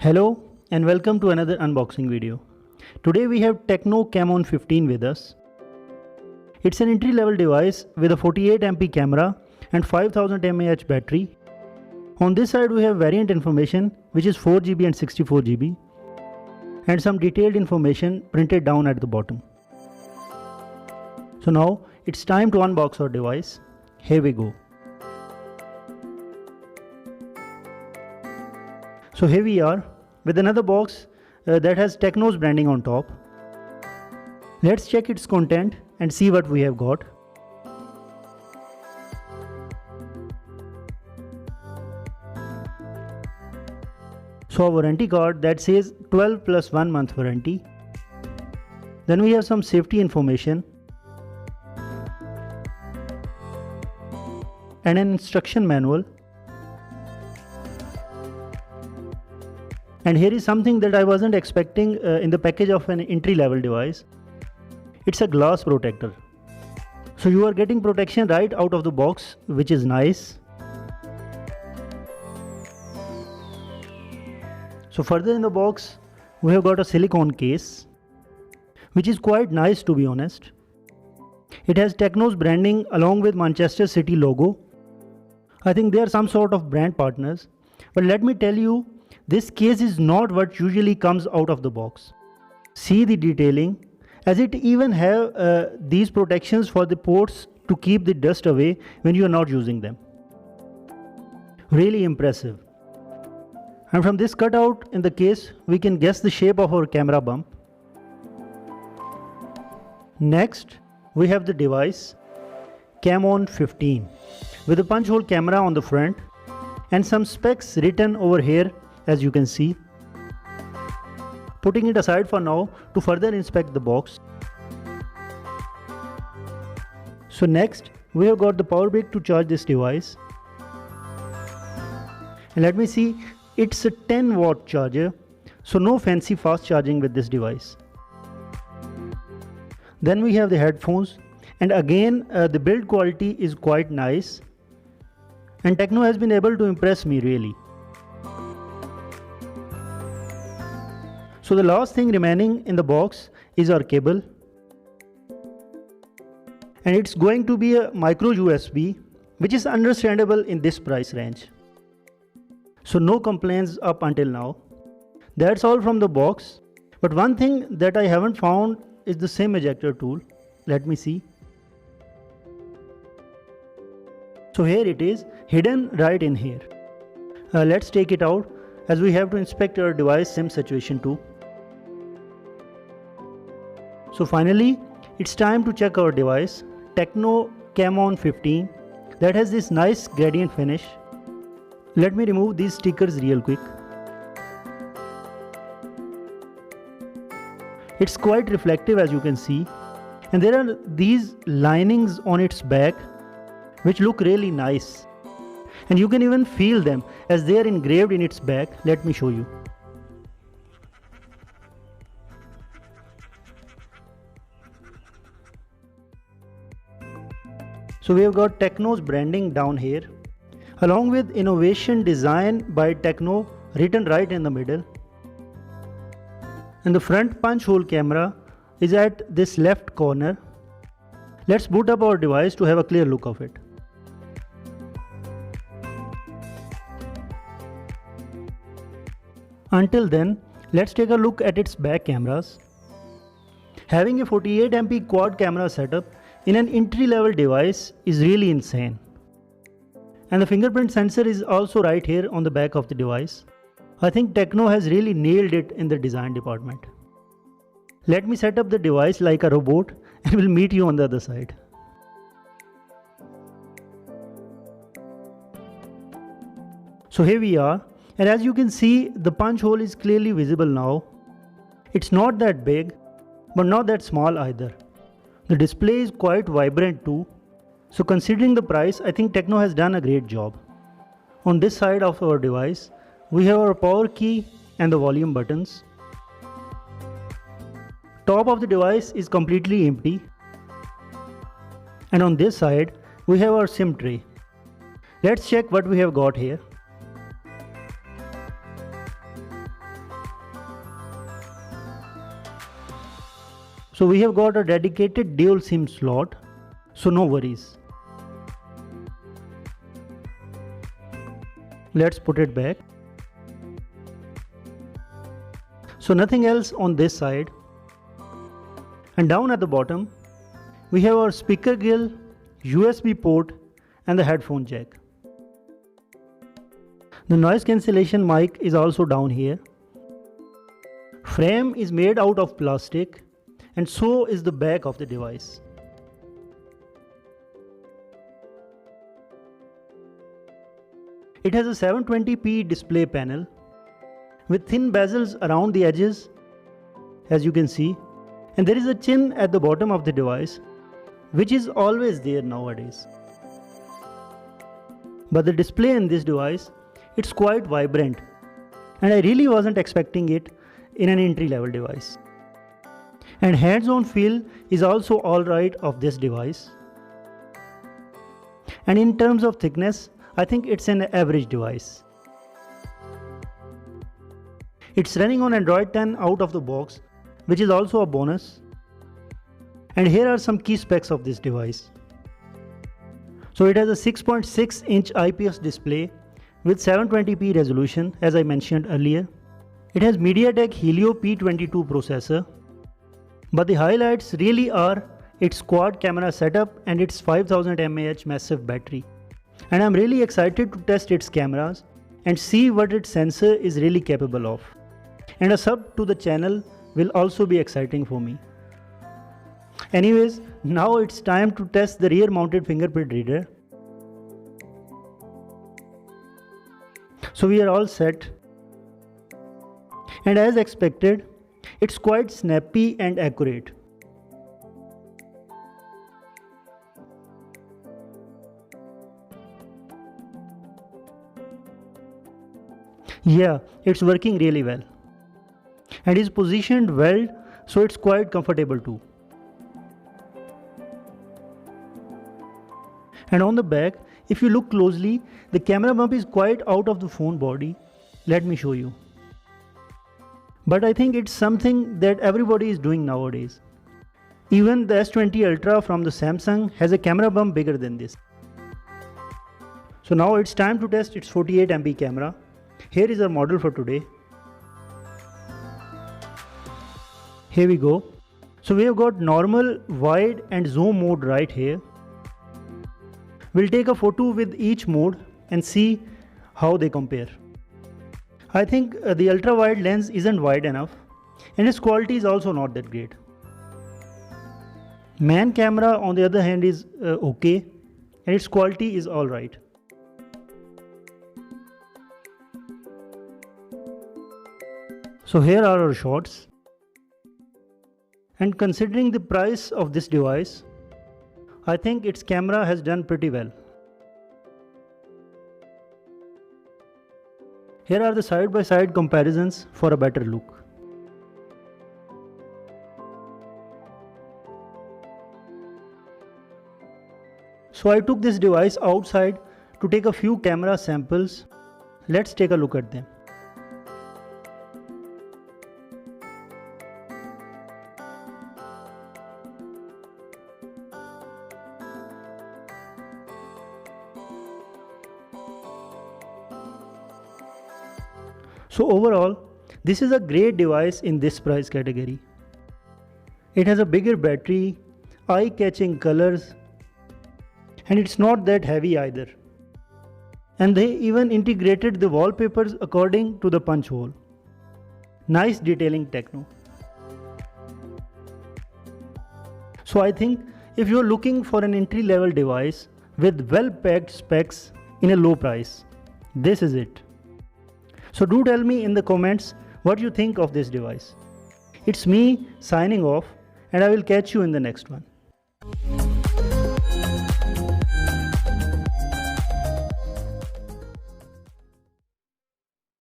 Hello and welcome to another unboxing video. Today we have Tecno Camon 15 with us. It's an entry-level device with a 48MP camera and 5000 mAh battery. On this side we have variant information which is 4GB and 64GB and some detailed information printed down at the bottom. So now it's time to unbox our device. Here we go. So here we are with another box that has Tecno's branding on top. Let's check its content and see what we have got. So a warranty card that says 12 plus 1 month warranty. Then we have some safety information and an instruction manual. And here is something that I wasn't expecting in the package of an entry-level device. It's a glass protector. So you are getting protection right out of the box, which is nice. So further in the box, we have got a silicone case, which is quite nice to be honest. It has Tecno's branding along with Manchester City logo. I think they are some sort of brand partners. But let me tell you, this case is not what usually comes out of the box. See the detailing, as it even have these protections for the ports to keep the dust away when you are not using them. Really impressive. And from this cutout in the case, we can guess the shape of our camera bump. Next, we have the device Camon 15 with a punch hole camera on the front and some specs written over here, as you can see. Putting it aside for now to further inspect the box. So next we have got the power brick to charge this device. And let me see, it's a 10-watt charger, so no fancy fast charging with this device. Then we have the headphones, and again the build quality is quite nice and Tecno has been able to impress me really. So the last thing remaining in the box is our cable, and it's going to be a micro USB, which is understandable in this price range. So no complaints up until now. That's all from the box, but one thing that I haven't found is the SIM ejector tool. Let me see. So here it is, hidden right in here. Let's take it out as we have to inspect our device SIM situation too. So finally, it's time to check our device, Tecno Camon 15, that has this nice gradient finish. Let me remove these stickers real quick. It's quite reflective as you can see, and there are these linings on its back which look really nice. And you can even feel them as they are engraved in its back. Let me show you. So we have got Tecno's branding down here, along with innovation design by Tecno written right in the middle. And the front punch hole camera is at this left corner. Let's boot up our device to have a clear look of it. Until then, let's take a look at its back cameras. Having a 48MP quad camera setup in an entry-level device is really insane. And the fingerprint sensor is also right here on the back of the device. I think Tecno has really nailed it in the design department. Let me set up the device like a robot and we'll meet you on the other side. So here we are, and as you can see, the punch hole is clearly visible now. It's not that big, but not that small either. The display is quite vibrant too. So considering the price, I think Tecno has done a great job. On this side of our device, we have our power key and the volume buttons. Top of the device is completely empty. And on this side, we have our SIM tray. Let's check what we have got here. So we have got a dedicated dual SIM slot, so no worries. Let's put it back. So nothing else on this side. And down at the bottom, we have our speaker grill, USB port and the headphone jack. The noise cancellation mic is also down here. Frame is made out of plastic and so is the back of the device. It has a 720p display panel with thin bezels around the edges, as you can see, and there is a chin at the bottom of the device, which is always there nowadays. But the display in this device, it's quite vibrant, and I really wasn't expecting it in an entry-level device. And hands-on feel is also alright of this device. And in terms of thickness, I think it's an average device. It's running on Android 10 out of the box, which is also a bonus. And here are some key specs of this device. So it has a 6.6-inch IPS display with 720p resolution, as I mentioned earlier. It has MediaTek Helio P22 processor. But the highlights really are its quad camera setup and its 5000 mAh massive battery. And I'm really excited to test its cameras and see what its sensor is really capable of. And a sub to the channel will also be exciting for me. Anyways, now it's time to test the rear mounted fingerprint reader. So we are all set. And as expected, it's quite snappy and accurate. Yeah, it's working really well. And is positioned well, so it's quite comfortable too. And on the back, if you look closely, the camera bump is quite out of the phone body. Let me show you. But I think it's something that everybody is doing nowadays. Even the S20 Ultra from the Samsung has a camera bump bigger than this. So now it's time to test its 48MP camera. Here is our model for today. Here we go. So we have got normal, wide and zoom mode right here. We'll take a photo with each mode and see how they compare. I think the ultra wide lens isn't wide enough and its quality is also not that great. Man camera on the other hand is okay and its quality is alright. So here are our shots. And considering the price of this device, I think its camera has done pretty well. Here are the side-by-side comparisons for a better look. So I took this device outside to take a few camera samples. Let's take a look at them. So overall, this is a great device in this price category. It has a bigger battery, eye-catching colors, and it's not that heavy either. And they even integrated the wallpapers according to the punch hole. Nice detailing techno. So I think if you're looking for an entry-level device with well-packed specs in a low price, this is it. So do tell me in the comments what you think of this device. It's me signing off and I will catch you in the next one.